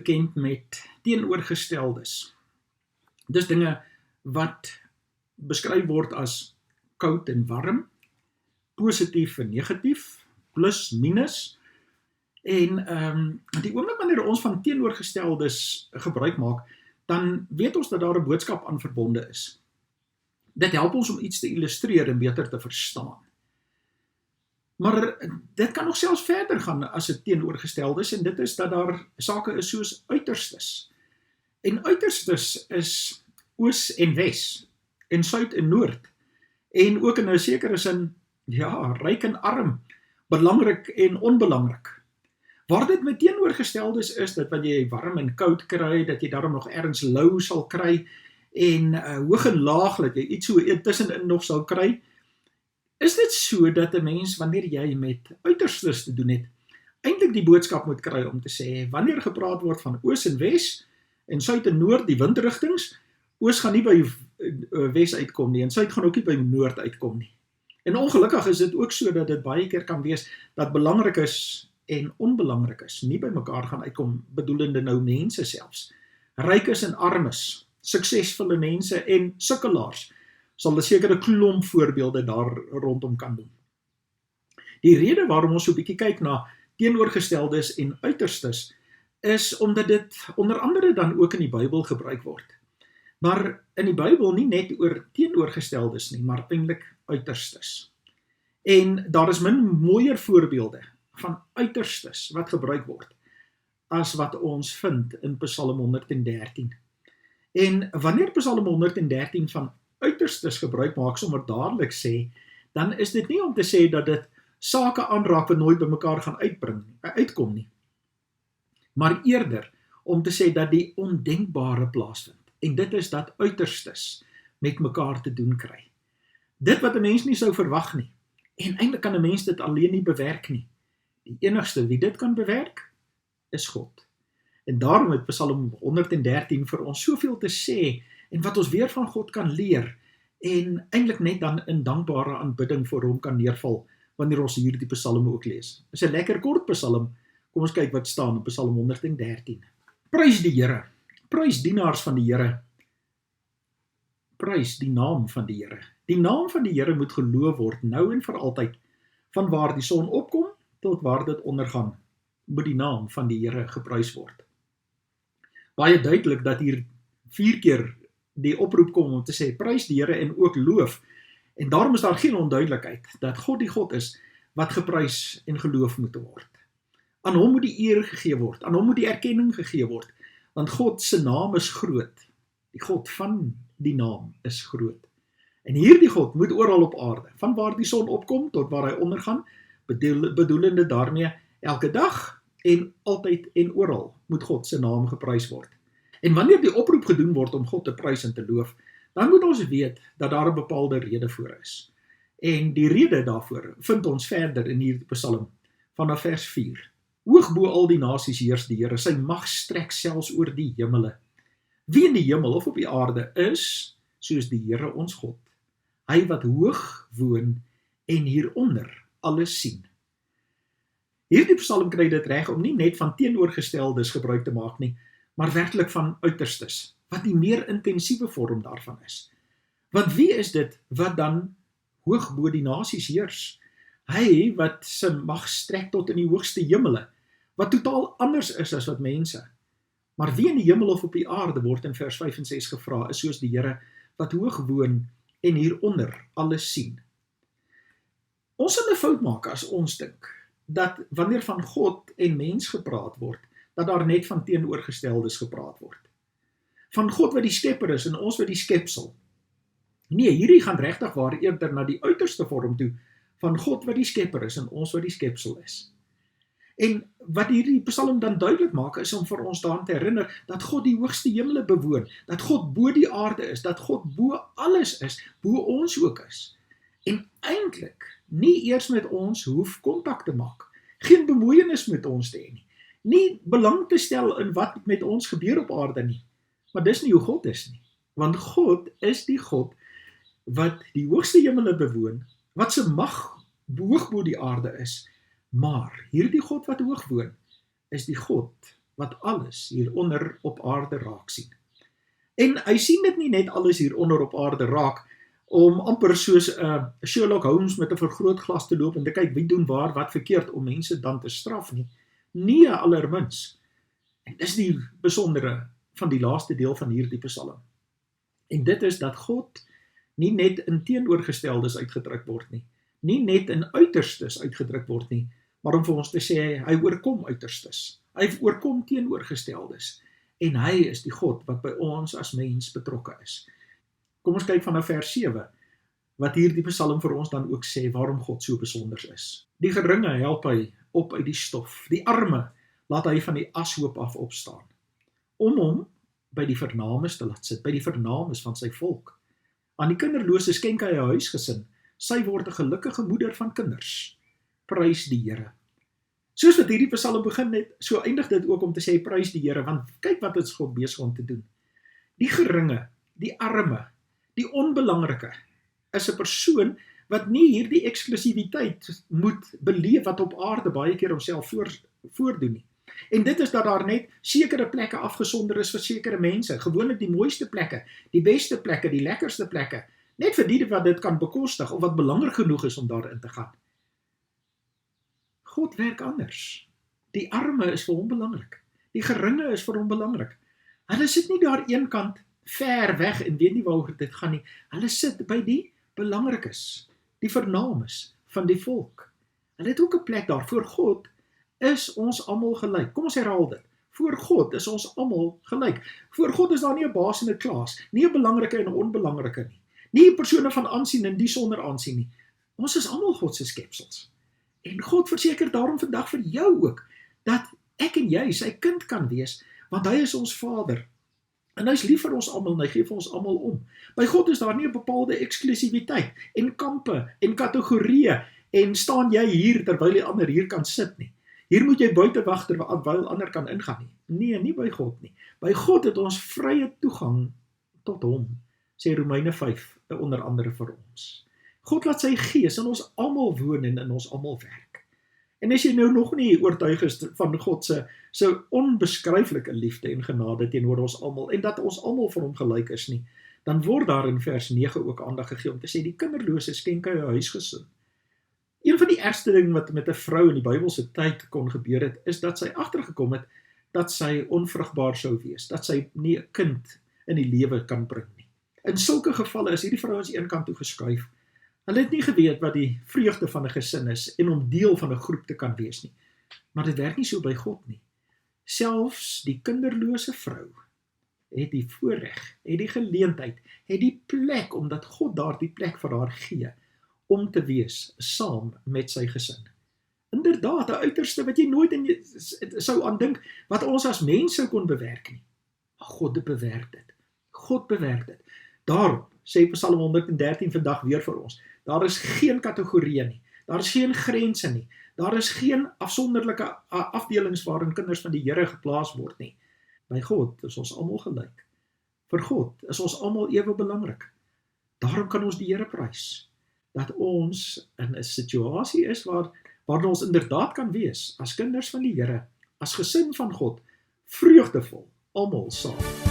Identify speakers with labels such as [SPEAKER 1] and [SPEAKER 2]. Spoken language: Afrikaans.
[SPEAKER 1] bekend met teenoorgesteldes. Dis dinge wat beskryf word as koud en warm, positief en negatief, plus, minus, en die oomblik wanneer ons van teenoorgesteldes gebruik maak, dan weet ons dat daar 'n boodskap aan verbonde is. Dit help ons om iets te illustreer en beter te verstaan. Maar dit kan nog selfs verder gaan as 'n teenoorgesteldes, en dit is dat daar sake is soos uiterstes. En uiterstes is oos en wes, en suid en noord, en ook in 'n sekere sin, ja, ryk en arm, belangrik en onbelangrik. Waar dit met teenoorgesteldes is, dat wat jy warm en koud kry, dat jy daarom nog ergens lou sal kry, en hoog en laag, dat jy iets so tussenin nog sal kry, is dit so dat 'n mens, wanneer jy met uiterstes te doen het, eintlik die boodskap moet kry om te sê, wanneer gepraat word van oos en wes, en suid en noord, die windrigtings, oos gaan nie by wes uitkom nie, en suid gaan ook nie by noord uitkom nie. En ongelukkig is dit ook so dat dit baie keer kan wees, dat belangrik is en onbelangrik is, nie by mekaar gaan uitkom, bedoelende nou mense selfs. Rykes en armes, suksesvolle mense en sukkelaars, sal 'n sekere klomp voorbeelde daar rondom kan doen. Die rede waarom ons so 'n bietjie kyk na teenoorgesteldes en uiterstes, is omdat dit onder andere dan ook in die Bybel gebruik word. Maar in die Bybel nie net oor teenoorgesteldes nie, maar eintlik uiterstes. En daar is min mooier voorbeelde van uiterstes wat gebruik word, as wat ons vind in Psalm 113. En wanneer Psalm 113 van uiterstes gebruik maak, sommer dadelik sê, dan is dit nie om te sê dat dit sake aanraak wat nooit by mekaar gaan uitkom nie, maar eerder om te sê dat die ondenkbare plaasvind, en dit is dat uiterstes met mekaar te doen kry. Dit wat 'n mens nie sou verwag nie, en eintlik kan 'n mens dit alleen nie bewerk nie. Die enigste wie dit kan bewerk, is God. En daarom het Psalm 113 vir ons soveel te sê, en wat ons weer van God kan leer, en eintlik net dan in dankbare aanbidding vir hom kan neerval, wanneer ons hierdie psalme ook lees. Dit is 'n lekker kort psalm. Kom ons kyk wat staan in Psalm 113. Prys die Here, prys dienaars van die Here, prys die naam van die Here. Die naam van die Here moet geloof word, nou en vir altyd, van waar die son opkom, tot waar dit ondergaan, moet die naam van die Here geprys word. Baie duidelik dat hier 4 keer die oproep kom om te sê, prys die Here en ook loof, en daarom is daar geen onduidelikheid, dat God die God is, wat geprys en geloof moet word. Aan hom moet die eer gegee word, aan hom moet die erkenning gegee word, want God se naam is groot, die God van die naam is groot. En hierdie God moet oral op aarde, van waar die son opkom tot waar hy ondergaan, bedoelende daarmee elke dag en altyd en oral moet God se naam geprys word. En wanneer die oproep gedoen word om God te prys en te loof, dan moet ons weet dat daar 'n bepaalde rede voor is. En die rede daarvoor vind ons verder in hierdie psalm vanaf vers 4. Hoog bo al die nasies heers die Here, sy mag strek selfs oor die hemele. Wie in die hemel of op die aarde is, soos die Here ons God, hy wat hoog woon en hieronder alles sien. Hierdie psalm kry dit reg om nie net van teenoorgesteldes gebruik te maak nie, maar werklik van uiterstes, wat die meer intensiewe vorm daarvan is. Want wie is dit wat dan hoog bo die nasies heers? Hy wat sy mag strek tot in die hoogste hemele, wat totaal anders is as wat mense. Maar wie in die hemel of op die aarde word in vers 5 en 6 gevra, is soos die Here wat hoog woon en hieronder alles sien. Ons sal 'n fout maak as ons dink, dat wanneer van God en mens gepraat word, dat daar net van teenoorgesteldes gepraat word. Van God wat die skepper is en ons wat die skepsel. Nee, hierdie gaan regtig waar eerder na die uiterste vorm toe, van God wat die skepper is en ons wat die skepsel is. En wat hierdie psalm dan duidelik maak, is om vir ons daaraan te herinner, dat God die hoogste hemele bewoon, dat God bo die aarde is, dat God bo alles is, bo ons ook is. En eintlik nie eers met ons hoef kontak te maak, geen bemoeienis met ons te hê nie, nie belang te stel in wat met ons gebeur op aarde nie, maar dis nie hoe God is nie, want God is die God wat die hoogste hemele bewoon, wat se mag hoog bo die aarde is, maar hierdie God wat hoog woon, is die God wat alles hieronder op aarde raak sien. En hy sien dit nie net alles hieronder op aarde raak, om amper soos Sherlock Holmes met 'n vergrootglas te loop en te kyk wie doen waar wat verkeerd om mense dan te straf nie. Nee, allermins. En dis die besondere van die laaste deel van hierdie Psalm. En dit is dat God nie net in teenoorgesteldes uitgedruk word nie, nie net in uiterstes uitgedruk word nie, maar om vir ons te sê, hy oorkom uiterstes, hy oorkom teenoorgesteldes, en hy is die God wat by ons as mens betrokke is. Kom ons kyk vanaf vers 7, wat hierdie Psalm vir ons dan ook sê, waarom God so besonders is. Die geringe help hy op uit die stof, die arme laat hy van die ashoop af opstaan, om hom by die vernames te laat sit, by die vernames van sy volk. Aan die kinderlose skenk hy 'n huisgesin, sy word 'n gelukkige moeder van kinders. Prys die Here. Soos wat hierdie Psalm begin het, so eindig dit ook om te sê, prys die Here, want kyk wat is God besig om te doen. Die geringe, die arme, die onbelangrike, is 'n persoon wat nie hierdie eksklusiwiteit moet beleef wat op aarde baie keer homself voordoen nie. En dit is dat daar net sekere plekke afgesonder is vir sekere mense, gewoonlik die mooiste plekke, die beste plekke, die lekkerste plekke, net vir die wat dit kan bekostig, of wat belangrik genoeg is om daarin te gaan. God werk anders. Die arme is vir hom belangrik, die geringe is vir hom belangrik. Hulle sit nie daar een kant ver weg en weet nie waaroor dit gaan nie, hulle sit by die belangrikes, die vernames van die volk. Hulle het ook 'n plek daar. Voor God is ons almal gelyk. Kom ons herhaal dit. Voor God is ons almal gelyk. Voor God is daar nie 'n baas en 'n klaas, nie 'n belangrike en 'n onbelangrike nie. Nie persone van aansien en die sonder aansien nie. Ons is almal God se skepsels. En God verseker daarom vandag vir jou ook, dat ek en jy sy kind kan wees, want hy is ons Vader. En hy is lief vir ons almal en hy gee vir ons almal om. By God is daar nie 'n bepaalde eksklusiwiteit en kampe en kategorieë en staan jy hier terwyl die ander hier kan sit nie. Hier moet jy buite wag terwyl ander kan ingaan nie. Nee, nie by God nie. By God het ons vrye toegang tot hom, sê Romeine 5 onder andere vir ons. God laat sy gees in ons almal woon en in ons almal werk. En as jy nou nog nie oortuig is van God se onbeskryflike liefde en genade teenoor ons almal, en dat ons almal vir hom gelyk is nie, dan word daar in vers 9 ook aandag gegee om te sê, die kinderlose skenk hy 'n huisgesin. Een van die ergste ding wat met 'n vrou in die Bybelse tyd kon gebeur het, is dat sy agtergekom het dat sy onvrugbaar sou wees, dat sy nie 'n kind in die lewe kan bring nie. In sulke gevalle is hierdie vrou aan die een kant toe geskuif. Hulle het nie geweet wat die vreugde van 'n gesin is en om deel van 'n groep te kan wees nie. Maar dit werk nie so by God nie. Selfs die kinderlose vrou het die voorreg, het die geleentheid, het die plek, omdat God daardie plek vir haar gee, om te wees saam met sy gesin. Inderdaad, 'n uiterste wat jy nooit sou aan dink, wat ons as mense kon bewerk nie. Maar God bewerk dit. God bewerk dit. Daarom sê Psalm 113 vandag weer vir ons, daar is geen kategorieë nie, daar is geen grense nie, daar is geen afsonderlike afdelings waarin kinders van die Here geplaas word nie. By God is ons almal gelyk. Vir God is ons almal ewe belangrik. Daarom kan ons die Here prys, dat ons in 'n situasie is waarin ons inderdaad kan wees, as kinders van die Here, as gesin van God, vreugdevol, almal saam.